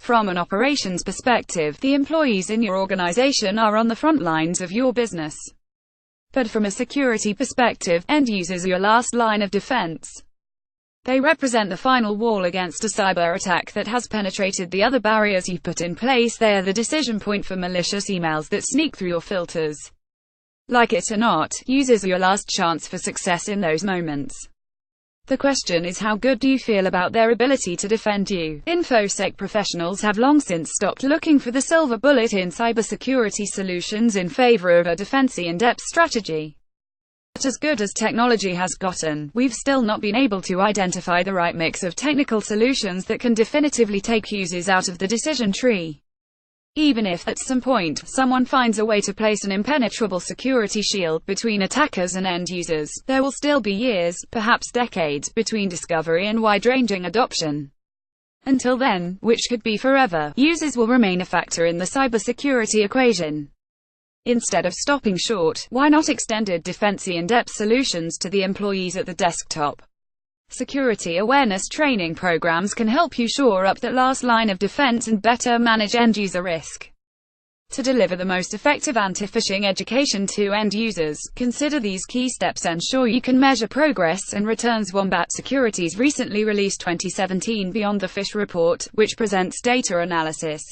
From an operations perspective, the employees in your organization are on the front lines of your business. But from a security perspective, end users are your last line of defense. They represent the final wall against a cyber attack that has penetrated the other barriers you've put in place. They are the decision point for malicious emails that sneak through your filters. Like it or not, users are your last chance for success in those moments. The question is, how good do you feel about their ability to defend you? InfoSec professionals have long since stopped looking for the silver bullet in cybersecurity solutions in favor of a defense-in-depth strategy. But as good as technology has gotten, we've still not been able to identify the right mix of technical solutions that can definitively take users out of the decision tree. Even if, at some point, someone finds a way to place an impenetrable security shield between attackers and end users, there will still be years, perhaps decades, between discovery and wide-ranging adoption. Until then, which could be forever, users will remain a factor in the cybersecurity equation. Instead of stopping short, why not extended defense-in-depth solutions to the employees at the desktop? Security awareness training programs can help you shore up that last line of defense and better manage end-user risk. To deliver the most effective anti-phishing education to end users, consider these key steps. Ensure you can measure progress and returns. Wombat Security's recently released 2017 Beyond the Phish report, which presents data analysis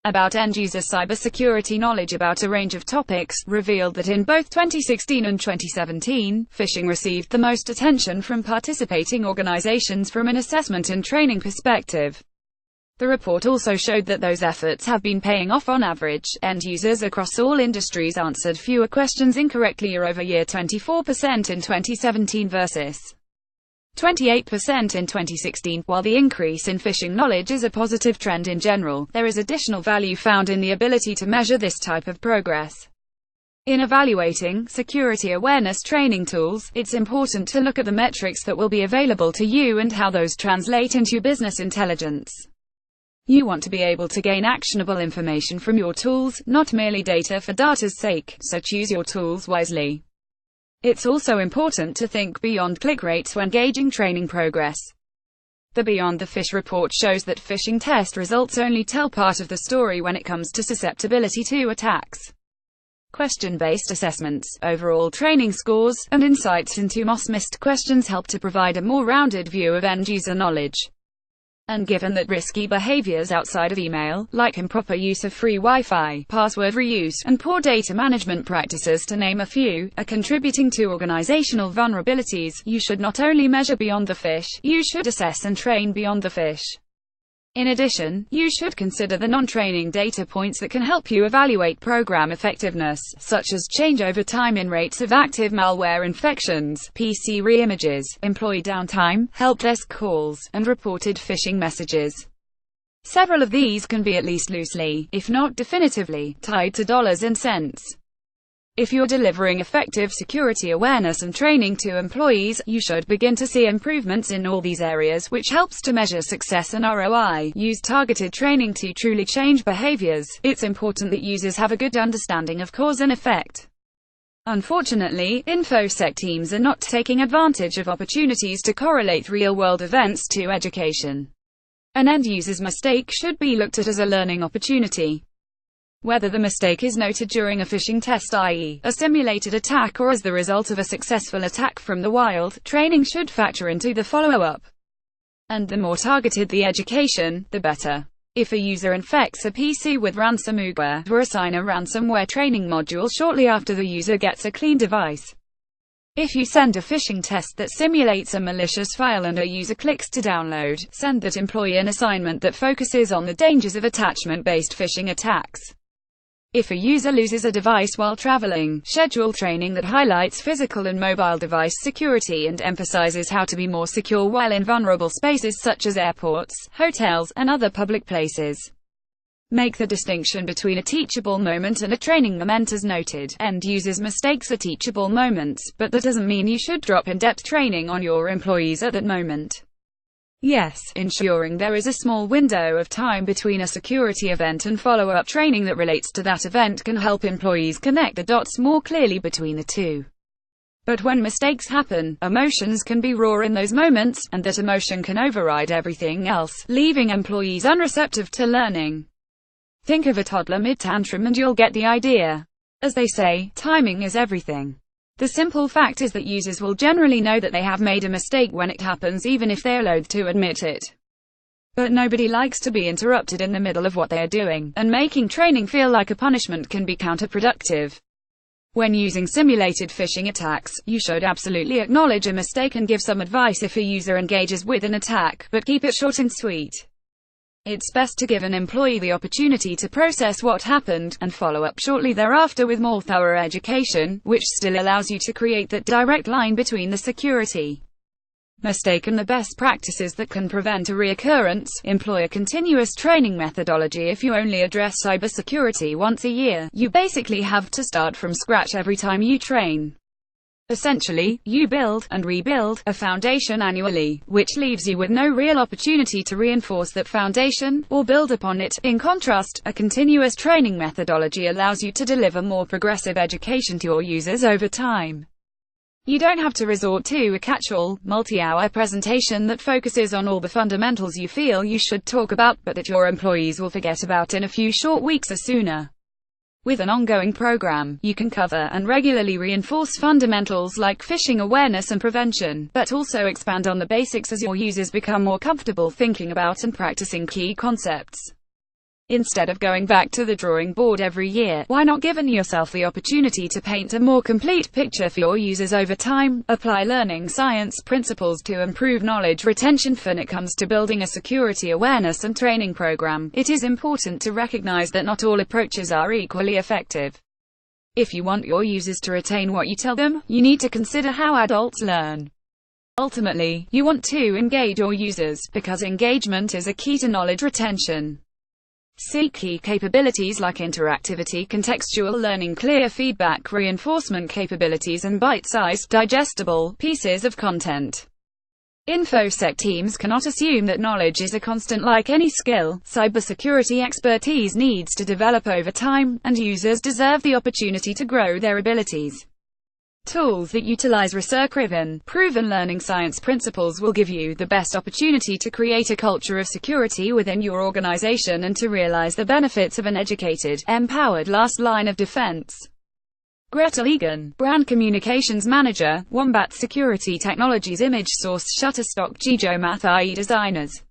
about end-user cybersecurity knowledge about a range of topics, revealed that in both 2016 and 2017, phishing received the most attention from participating organizations from an assessment and training perspective. The report also showed that those efforts have been paying off. On average, end users across all industries answered fewer questions incorrectly year-over-year, 24% in 2017 versus 28% in 2016. While the increase in phishing knowledge is a positive trend in general, there is additional value found in the ability to measure this type of progress. In evaluating security awareness training tools, it's important to look at the metrics that will be available to you and how those translate into business intelligence. You want to be able to gain actionable information from your tools, not merely data for data's sake, so choose your tools wisely. It's also important to think beyond click rates when gauging training progress. The Beyond the Phish report shows that phishing test results only tell part of the story when it comes to susceptibility to attacks. Question-based assessments, overall training scores, and insights into most missed questions help to provide a more rounded view of end-user knowledge. And given that risky behaviors outside of email, like improper use of free Wi-Fi, password reuse, and poor data management practices, to name a few, are contributing to organizational vulnerabilities, you should not only measure beyond the phish, you should assess and train beyond the phish. In addition, you should consider the non-training data points that can help you evaluate program effectiveness, such as changeover time in rates of active malware infections, PC reimages, employee downtime, help desk calls, and reported phishing messages. Several of these can be at least loosely, if not definitively, tied to dollars and cents. If you're delivering effective security awareness and training to employees, you should begin to see improvements in all these areas, which helps to measure success and ROI. Use targeted training to truly change behaviors. It's important that users have a good understanding of cause and effect. Unfortunately, InfoSec teams are not taking advantage of opportunities to correlate real-world events to education. An end user's mistake should be looked at as a learning opportunity. Whether the mistake is noted during a phishing test, i.e., a simulated attack, or as the result of a successful attack from the wild, training should factor into the follow-up. And the more targeted the education, the better. If a user infects a PC with ransomware, assign a ransomware training module shortly after the user gets a clean device. If you send a phishing test that simulates a malicious file and a user clicks to download, send that employee an assignment that focuses on the dangers of attachment-based phishing attacks. If a user loses a device while traveling, schedule training that highlights physical and mobile device security and emphasizes how to be more secure while in vulnerable spaces such as airports, hotels, and other public places. Make the distinction between a teachable moment and a training moment. As noted, end users' mistakes are teachable moments, but that doesn't mean you should drop in-depth training on your employees at that moment. Yes, ensuring there is a small window of time between a security event and follow-up training that relates to that event can help employees connect the dots more clearly between the two. But when mistakes happen, emotions can be raw in those moments, and that emotion can override everything else, leaving employees unreceptive to learning. Think of a toddler mid-tantrum and you'll get the idea. As they say, timing is everything. The simple fact is that users will generally know that they have made a mistake when it happens, even if they're loath to admit it. But nobody likes to be interrupted in the middle of what they are doing, and making training feel like a punishment can be counterproductive. When using simulated phishing attacks, you should absolutely acknowledge a mistake and give some advice if a user engages with an attack, but keep it short and sweet. It's best to give an employee the opportunity to process what happened, and follow up shortly thereafter with more thorough education, which still allows you to create that direct line between the security mistake and the best practices that can prevent a reoccurrence. Employ a continuous training methodology. If you only address cybersecurity once a year, you basically have to start from scratch every time you train. Essentially, you build and rebuild a foundation annually, which leaves you with no real opportunity to reinforce that foundation, or build upon it. In contrast, a continuous training methodology allows you to deliver more progressive education to your users over time. You don't have to resort to a catch-all, multi-hour presentation that focuses on all the fundamentals you feel you should talk about, but that your employees will forget about in a few short weeks or sooner. With an ongoing program, you can cover and regularly reinforce fundamentals like phishing awareness and prevention, but also expand on the basics as your users become more comfortable thinking about and practicing key concepts. Instead of going back to the drawing board every year, why not give yourself the opportunity to paint a more complete picture for your users over time? Apply learning science principles to improve knowledge retention. When it comes to building a security awareness and training program, it is important to recognize that not all approaches are equally effective. If you want your users to retain what you tell them, you need to consider how adults learn. Ultimately, you want to engage your users, because engagement is a key to knowledge retention. Seek key capabilities like interactivity, contextual learning, clear feedback, reinforcement capabilities, and bite-sized, digestible pieces of content. InfoSec teams cannot assume that knowledge is a constant like any skill. Cybersecurity expertise needs to develop over time, and users deserve the opportunity to grow their abilities. Tools that utilize research-driven, proven learning science principles will give you the best opportunity to create a culture of security within your organization and to realize the benefits of an educated, empowered last line of defense. Gretel Egan, Brand Communications Manager, Wombat Security Technologies. Image source Shutterstock. Geomath IE Designers.